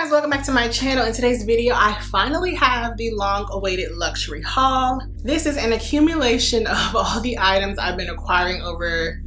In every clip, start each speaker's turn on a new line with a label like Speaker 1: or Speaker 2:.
Speaker 1: guys, welcome back to my channel. In today's video, I finally have the long-awaited luxury haul. This is an accumulation of all the items I've been acquiring over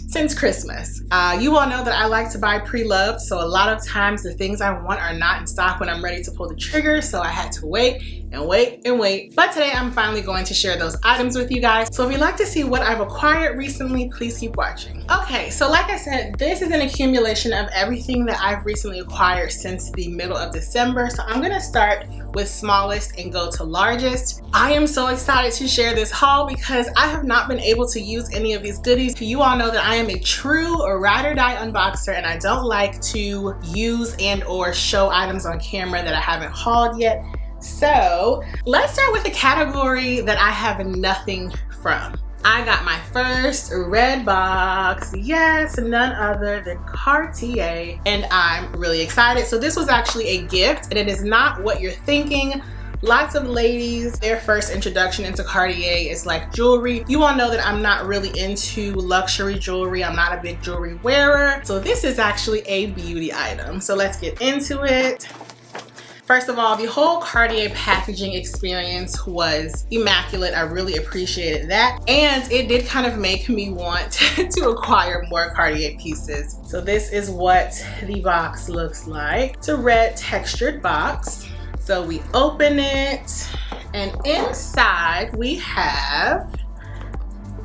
Speaker 1: since Christmas. You all know that I like to buy pre-loved, so a lot of times the things I want are not in stock when I'm ready to pull the trigger, so I had to wait and wait and wait. But today I'm finally going to share those items with you guys. So if you'd like to see what I've acquired recently, please keep watching. Okay, so like I said, this is an accumulation of everything that I've recently acquired since the middle of December. So I'm gonna start with smallest and go to largest. I am so excited to share this haul because I have not been able to use any of these goodies. You all know that I am a true or ride or die unboxer, and I don't like to use and or show items on camera that I haven't hauled yet. So let's start with the category that I have nothing from. I got my first red box, yes, none other than Cartier, and I'm really excited. So this was actually a gift, and it is not what you're thinking. Lots of ladies, their first introduction into Cartier is like jewelry. You all know that I'm not really into luxury jewelry. I'm not a big jewelry wearer. So this is actually a beauty item. So let's get into it. First of all, the whole Cartier packaging experience was immaculate. I really appreciated that. And it did kind of make me want to acquire more Cartier pieces. So this is what the box looks like. It's a red textured box. So we open it, and inside we have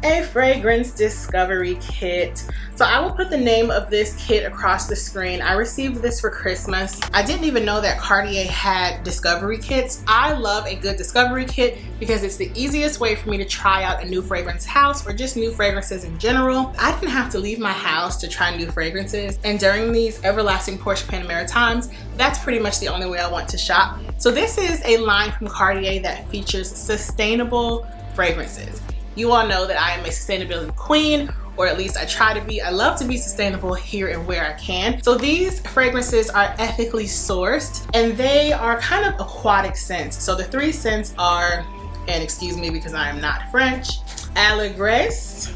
Speaker 1: a fragrance discovery kit. So I will put the name of this kit across the screen. I received this for Christmas. I didn't even know that Cartier had discovery kits. I love a good discovery kit because it's the easiest way for me to try out a new fragrance house or just new fragrances in general. I didn't have to leave my house to try new fragrances, and during these everlasting Porsche Panamera times, that's pretty much the only way I want to shop. So this is a line from Cartier that features sustainable fragrances. You all know that I am a sustainability queen, or at least I try to be. I love to be sustainable here and where I can. So these fragrances are ethically sourced, and they are kind of aquatic scents. So the three scents are, and excuse me because I am not French, Allégresse,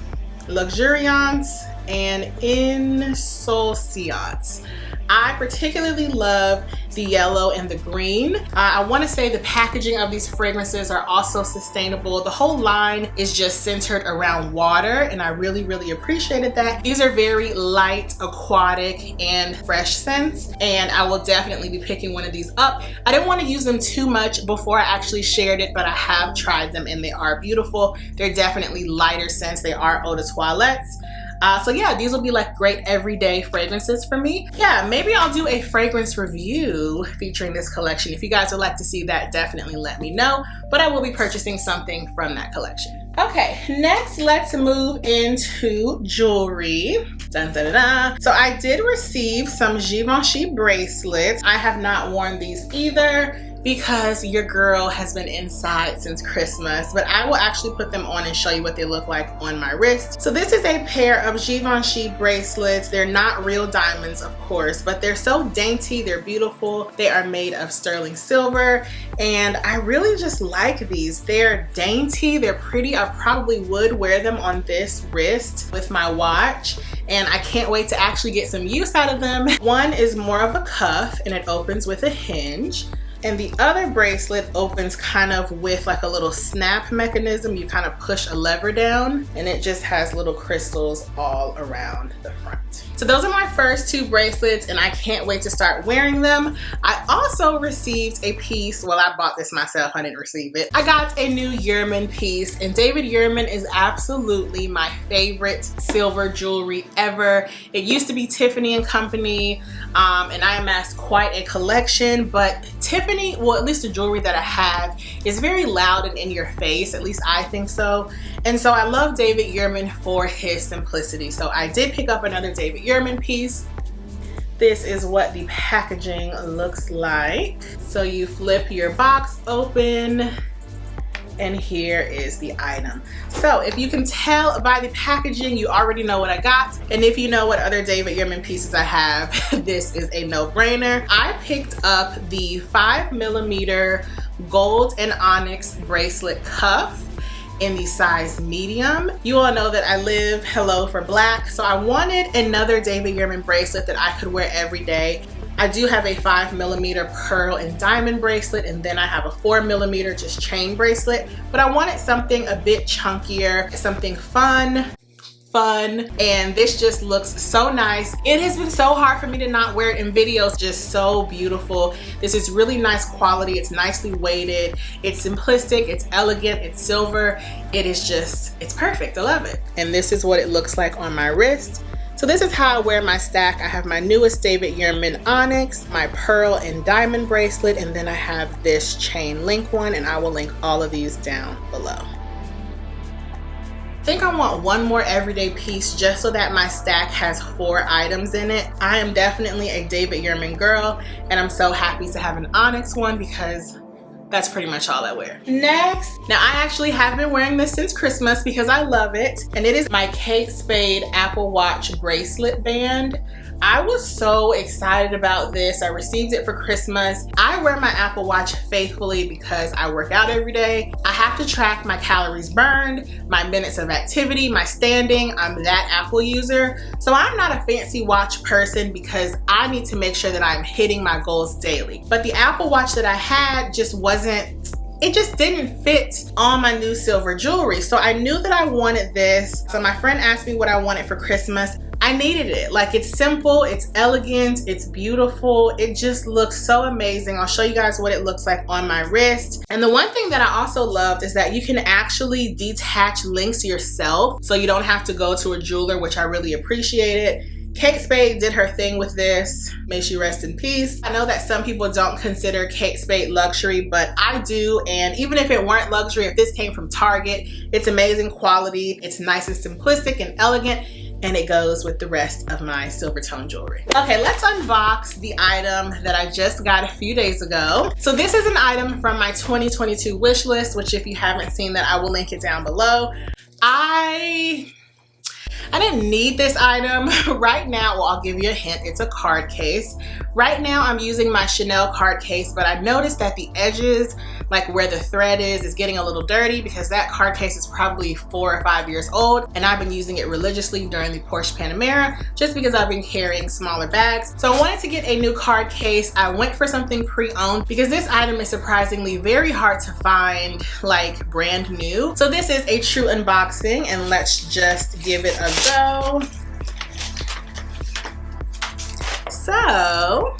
Speaker 1: Luxuriance, and Insouciance. I particularly love the yellow and the green. I want to say the packaging of these fragrances are also sustainable. The whole line is just centered around water, and I really, really appreciated that. These are very light, aquatic, and fresh scents, and I will definitely be picking one of these up. I didn't want to use them too much before I actually shared it, but I have tried them and they are beautiful. They're definitely lighter scents. They are eau de toilettes. So yeah, these will be like great everyday fragrances for me. Yeah, maybe I'll do a fragrance review featuring this collection. If you guys would like to see that, definitely let me know. But I will be purchasing something from that collection. Okay, next let's move into jewelry. Dun, dun, dun, dun. So I did receive some Givenchy bracelets. I have not worn these either because your girl has been inside since Christmas, but I will actually put them on and show you what they look like on my wrist. So this is a pair of Givenchy bracelets. They're not real diamonds, of course, but they're so dainty, they're beautiful. They are made of sterling silver, and I really just like these. They're dainty, they're pretty. I probably would wear them on this wrist with my watch, and I can't wait to actually get some use out of them. One is more of a cuff, and it opens with a hinge. And the other bracelet opens kind of with like a little snap mechanism. You kind of push a lever down, and it just has little crystals all around the front. So those are my first two bracelets, and I can't wait to start wearing them. I also received a piece. Well, I bought this myself, I didn't receive it. I got a new Yurman piece, and David Yurman is absolutely my favorite silver jewelry ever. It used to be Tiffany & Company, and I amassed quite a collection, but Tiffany, well, at least the jewelry that I have, is very loud and in your face. At least I think so. And so I love David Yurman for his simplicity. So I did pick up another David Yurman piece. This is what the packaging looks like. So you flip your box open, and here is the item. So if you can tell by the packaging, you already know what I got. And if you know what other David Yurman pieces I have, this is a no-brainer. I picked up the 5mm gold and onyx bracelet cuff in the size medium. You all know that I live hello for black, so I wanted another David Yurman bracelet that I could wear every day. I do have a 5mm pearl and diamond bracelet, and then I have a 4mm just chain bracelet, but I wanted something a bit chunkier, something fun, and this just looks so nice. It has been so hard for me to not wear it in videos. Just so beautiful. This is really nice quality. It's nicely weighted. It's simplistic, it's elegant, it's silver. It is just, it's perfect. I love it. And this is what it looks like on my wrist. So this is how I wear my stack. I have my newest David Yurman onyx, my pearl and diamond bracelet, and then I have this chain link one, and I will link all of these down below. I think I want one more everyday piece just so that my stack has 4 items in it. I am definitely a David Yurman girl, and I'm so happy to have an onyx one because that's pretty much all I wear. Next, now I actually have been wearing this since Christmas because I love it, and it is my Kate Spade Apple Watch bracelet band. I was so excited about this. I received it for Christmas. I wear my Apple Watch faithfully because I work out every day. I have to track my calories burned, my minutes of activity, my standing. I'm that Apple user. So I'm not a fancy watch person because I need to make sure that I'm hitting my goals daily. But the Apple Watch that I had just wasn't, it just didn't fit on my new silver jewelry. So I knew that I wanted this. So my friend asked me what I wanted for Christmas. I needed it. Like, it's simple, it's elegant, it's beautiful. It just looks so amazing. I'll show you guys what it looks like on my wrist. And the one thing that I also loved is that you can actually detach links yourself, so you don't have to go to a jeweler, which I really appreciated. Kate Spade did her thing with this. May she rest in peace. I know that some people don't consider Kate Spade luxury, but I do. And even if it weren't luxury, if this came from Target, it's amazing quality. It's nice and simplistic and elegant, and it goes with the rest of my silver tone jewelry. Okay, let's unbox the item that I just got a few days ago. So this is an item from my 2022 wish list, which if you haven't seen that, I will link it down below. I didn't need this item right now. Well, I'll give you a hint. It's a card case. Right now I'm using my Chanel card case, but I noticed that the edges, like where the thread is getting a little dirty because that card case is probably 4 or 5 years old, and I've been using it religiously during the Porsche Panamera just because I've been carrying smaller bags. So I wanted to get a new card case. I went for something pre-owned because this item is surprisingly very hard to find, like brand new. So this is a true unboxing, and let's just give it a go. So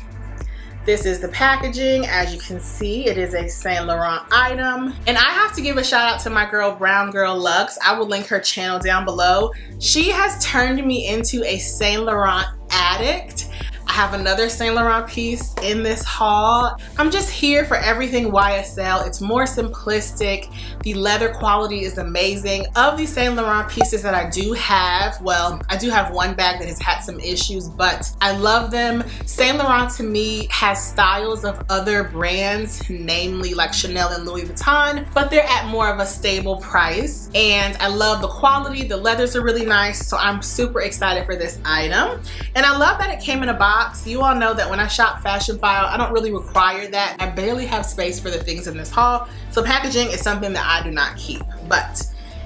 Speaker 1: this is the packaging. As you can see, it is a Saint Laurent item. And I have to give a shout out to my girl, Brown Girl Lux. I will link her channel down below. She has turned me into a Saint Laurent addict. I have another Saint Laurent piece in this haul. I'm just here for everything YSL. It's more simplistic. The leather quality is amazing. Of the Saint Laurent pieces that I do have, well, I do have one bag that has had some issues, but I love them. Saint Laurent to me has styles of other brands, namely like Chanel and Louis Vuitton, but they're at more of a stable price. And I love the quality. The leathers are really nice, so I'm super excited for this item. And I love that it came in a box. You all know that when I shop Fashion File, I don't really require that. I barely have space for the things in this haul. So packaging is something that I do not keep. But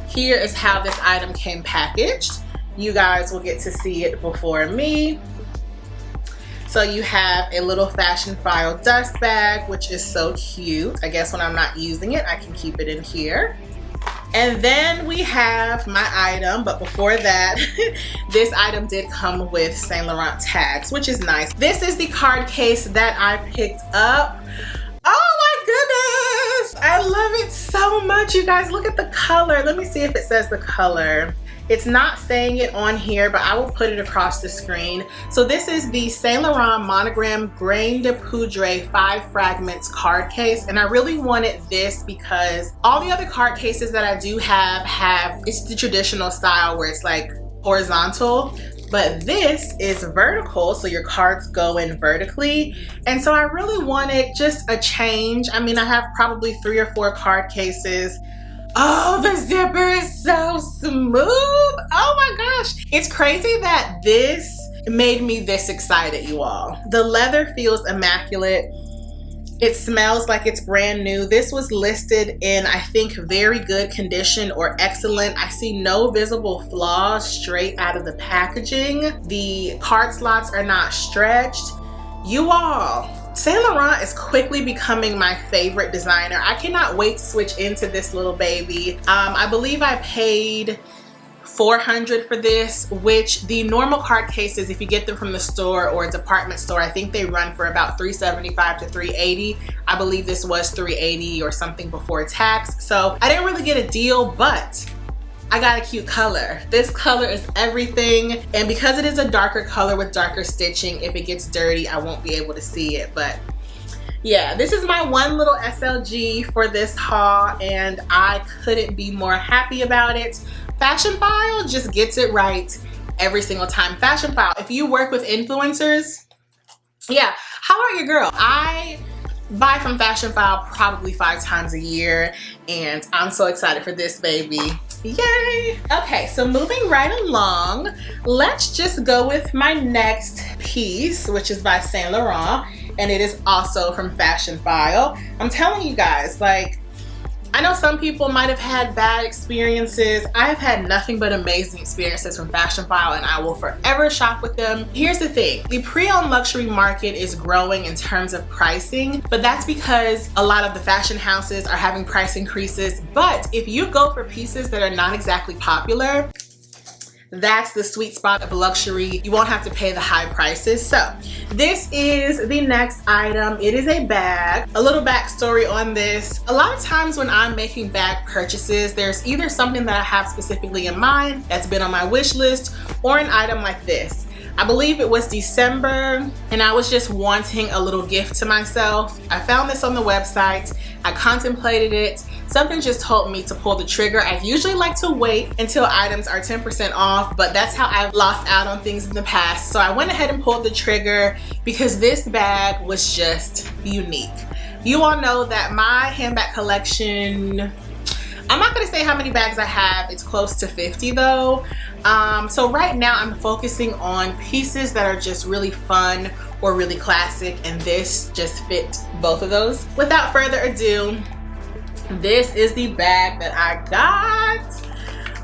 Speaker 1: here is how this item came packaged. You guys will get to see it before me. So you have a little Fashion File dust bag, which is so cute. I guess when I'm not using it, I can keep it in here. And then we have my item, but before that, this item did come with Saint Laurent tags, which is nice. This is the card case that I picked up. Oh my goodness, I love it so much, you guys. Look at the color. Let me see if it says the color. It's not saying it on here, but I will put it across the screen. So this is the Saint Laurent Monogram Grain de Poudre 5 Fragments card case. And I really wanted this because all the other card cases that I do have, it's the traditional style where it's like horizontal. But this is vertical, so your cards go in vertically. And so I really wanted just a change. I mean, I have probably 3 or 4 card cases. Oh, the zipper is so smooth. Oh my gosh. It's crazy that this made me this excited, you all. The leather feels immaculate. It smells like it's brand new. This was listed in, I think, very good condition or excellent. I see no visible flaws straight out of the packaging. The card slots are not stretched. You all, Saint Laurent is quickly becoming my favorite designer. I cannot wait to switch into this little baby. I believe I paid $400 for this, which the normal card cases, if you get them from the store or a department store, I think they run for about $375 to $380. I believe this was $380 or something before tax. So I didn't really get a deal, but I got a cute color. This color is everything. And because it is a darker color with darker stitching, if it gets dirty, I won't be able to see it. But yeah, this is my one little SLG for this haul, and I couldn't be more happy about it. Fashionphile just gets it right every single time. Fashionphile, if you work with influencers, yeah, how are your girl? I buy from Fashionphile probably 5 times a year, and I'm so excited for this baby. Yay! Okay, so moving right along, let's just go with my next piece, which is by Saint Laurent, and it is also from Fashionphile. I'm telling you guys, like, I know some people might have had bad experiences. I've had nothing but amazing experiences from Fashionphile, and I will forever shop with them. Here's the thing, the pre-owned luxury market is growing in terms of pricing, but that's because a lot of the fashion houses are having price increases. But if you go for pieces that are not exactly popular, that's the sweet spot of luxury. You won't have to pay the high prices. So this is the next item. It is a bag. A little backstory on this. A lot of times when I'm making bag purchases, there's either something that I have specifically in mind that's been on my wish list, or an item like this. I believe it was December, and I was just wanting a little gift to myself. I found this on the website. I contemplated it. Something just told me to pull the trigger. I usually like to wait until items are 10% off, but that's how I've lost out on things in the past. So I went ahead and pulled the trigger because this bag was just unique. You all know that my handbag collection, I'm not gonna say how many bags I have. It's close to 50 though. So right now I'm focusing on pieces that are just really fun or really classic, and this just fit both of those. Without further ado, this is the bag that I got.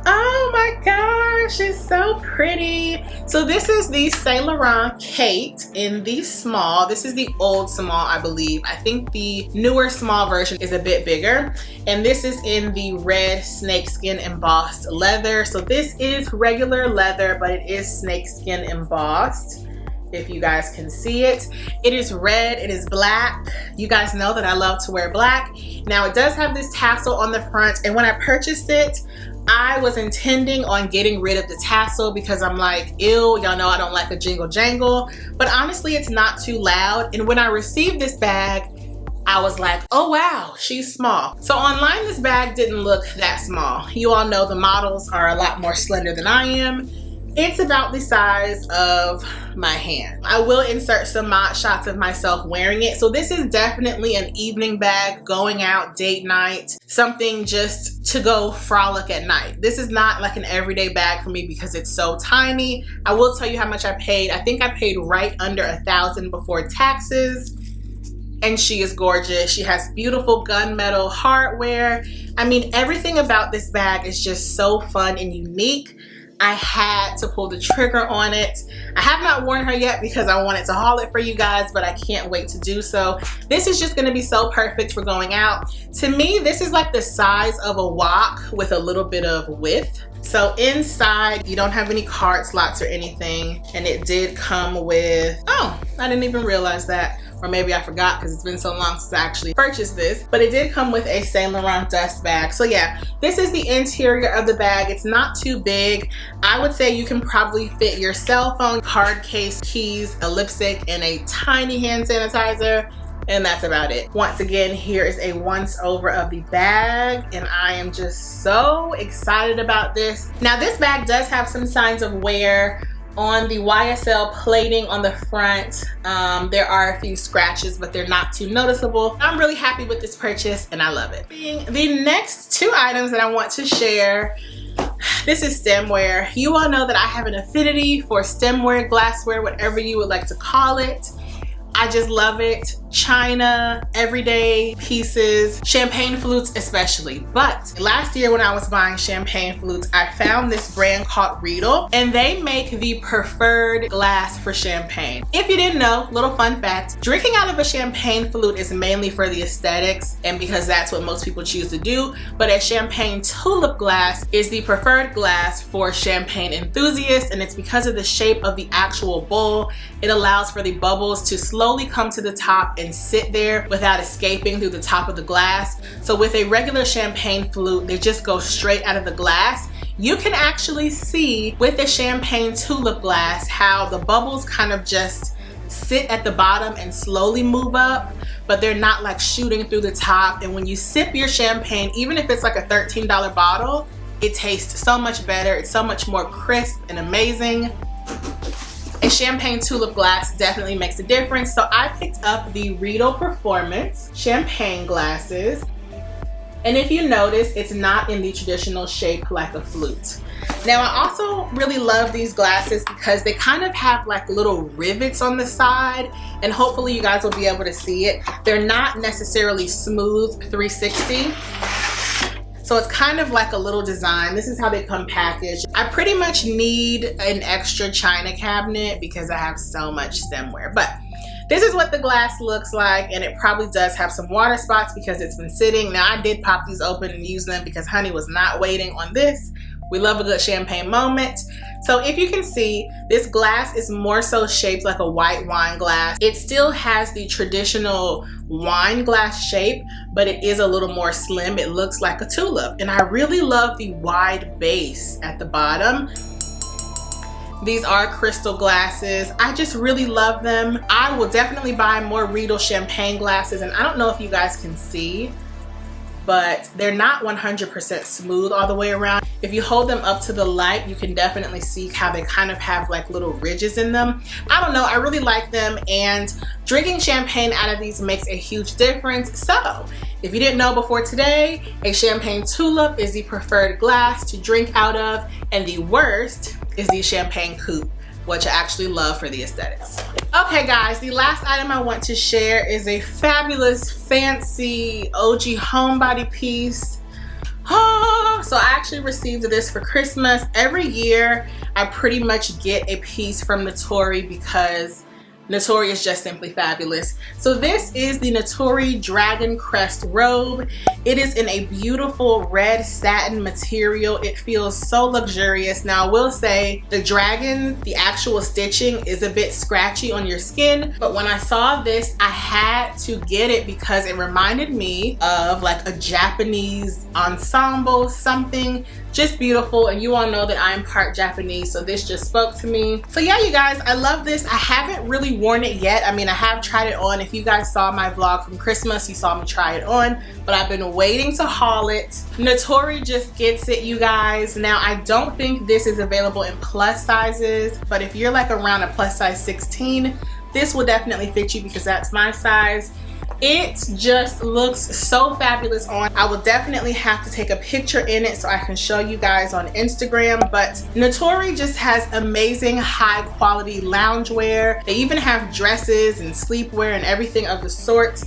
Speaker 1: Oh my gosh, it's so pretty. So this is the Saint Laurent Kate in the small. This is the old small, I believe. I think the newer small version is a bit bigger. And this is in the red snakeskin embossed leather. So this is regular leather, but it is snakeskin embossed, if you guys can see it. It is red, it is black. You guys know that I love to wear black. Now it does have this tassel on the front, and when I purchased it, I was intending on getting rid of the tassel because I'm like, ew, y'all know I don't like a jingle jangle, but honestly it's not too loud. And when I received this bag, I was like, oh wow, she's small. So online this bag didn't look that small. You all know the models are a lot more slender than I am. It's about the size of my hand. I will insert some mod shots of myself wearing it. So this is definitely an evening bag, going out, date night, something just to go frolic at night. This is not like an everyday bag for me because it's so tiny. I will tell you how much I paid. I think I paid right under $1,000 before taxes. And she is gorgeous. She has beautiful gunmetal hardware. I mean, everything about this bag is just so fun and unique. I had to pull the trigger on it. I have not worn her yet because I wanted to haul it for you guys, but I can't wait to do so. This is just gonna be so perfect for going out. To me, this is like the size of a wok with a little bit of width. So inside, you don't have any card slots or anything, and it did come with, oh, I didn't even realize that. Or maybe I forgot because it's been so long since I actually purchased this, but it did come with a Saint Laurent dust bag. So yeah, this is the interior of the bag. It's not too big. I would say you can probably fit your cell phone, card case, keys, a lipstick, and a tiny hand sanitizer, and that's about it. Once again, here is a once over of the bag, and I am just so excited about this. Now this bag does have some signs of wear. On the YSL plating on the front, there are a few scratches, but they're not too noticeable. I'm really happy with this purchase and I love it. The next two items that I want to share, this is stemware. You all know that I have an affinity for stemware, glassware, whatever you would like to call it. I just love it. china, everyday pieces, champagne flutes especially. But last year when I was buying champagne flutes, I found this brand called Riedel, and they make the preferred glass for champagne. If you didn't know, little fun fact, drinking out of a champagne flute is mainly for the aesthetics and because that's what most people choose to do, but a champagne tulip glass is the preferred glass for champagne enthusiasts, and it's because of the shape of the actual bowl. It allows for the bubbles to slowly come to the top and sit there without escaping through the top of the glass. So with a regular champagne flute, they just go straight out of the glass. You can actually see with the champagne tulip glass how the bubbles kind of just sit at the bottom and slowly move up, but they're not like shooting through the top. And when you sip your champagne, even if it's like a $13 bottle, it tastes so much better. It's so much more crisp and amazing. A champagne tulip glass definitely makes a difference. So I picked up the Riedel Performance champagne glasses. And if you notice, it's not in the traditional shape like a flute. Now, I also really love these glasses because they kind of have like little rivets on the side, and hopefully you guys will be able to see it. They're not necessarily smooth 360. So it's kind of like a little design. This is how they come packaged. I pretty much need an extra china cabinet because I have so much stemware. But this is what the glass looks like, and it probably does have some water spots because it's been sitting. Now, I did pop these open and use them because honey was not waiting on this. We love a good champagne moment. So if you can see, this glass is more so shaped like a white wine glass. It still has the traditional wine glass shape, but it is a little more slim. It looks like a tulip. And I really love the wide base at the bottom. These are crystal glasses. I just really love them. I will definitely buy more Riedel champagne glasses, and I don't know if you guys can see, but they're not 100% smooth all the way around. If you hold them up to the light, you can definitely see how they kind of have like little ridges in them. I don't know, I really like them, and drinking champagne out of these makes a huge difference. So if you didn't know before today, a champagne tulip is the preferred glass to drink out of, and the worst is the champagne coupe, which I actually love for the aesthetics. Okay guys, the last item I want to share is a fabulous, fancy, OG homebody piece. Oh, so I actually received this for Christmas. Every year, I pretty much get a piece from Natori because Natori is just simply fabulous. So this is the Natori Dragon Crest robe. It is in a beautiful red satin material. It feels so luxurious. Now I will say the dragon, the actual stitching is a bit scratchy on your skin, but when I saw this, I had to get it because it reminded me of like a Japanese ensemble, something just beautiful. And you all know that I'm part Japanese, so this just spoke to me. So yeah, you guys, I love this. I haven't really worn it yet. I mean, I have tried it on. If you guys saw my vlog from Christmas, you saw me try it on, but I've been waiting to haul it. Natori just gets it, you guys. Now, I don't think this is available in plus sizes, but if you're like around a plus size 16, this will definitely fit you because that's my size. It just looks so fabulous on. I will definitely have to take a picture in it so I can show you guys on Instagram, but Natori just has amazing high quality loungewear. They even have dresses and sleepwear and everything of the sort,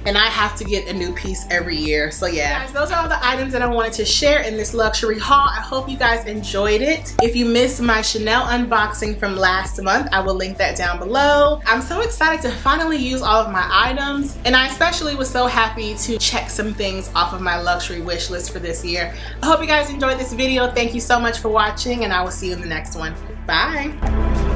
Speaker 1: and I have to get a new piece every year. So yeah, guys, those are all the items that I wanted to share in this luxury haul. I hope you guys enjoyed it. If you missed my Chanel unboxing from last month, I will link that down below. I'm so excited to finally use all of my items, and I especially was so happy to check some things off of my luxury wish list for this year. I hope you guys enjoyed this video. Thank you so much for watching, and I will see you in the next one. Bye.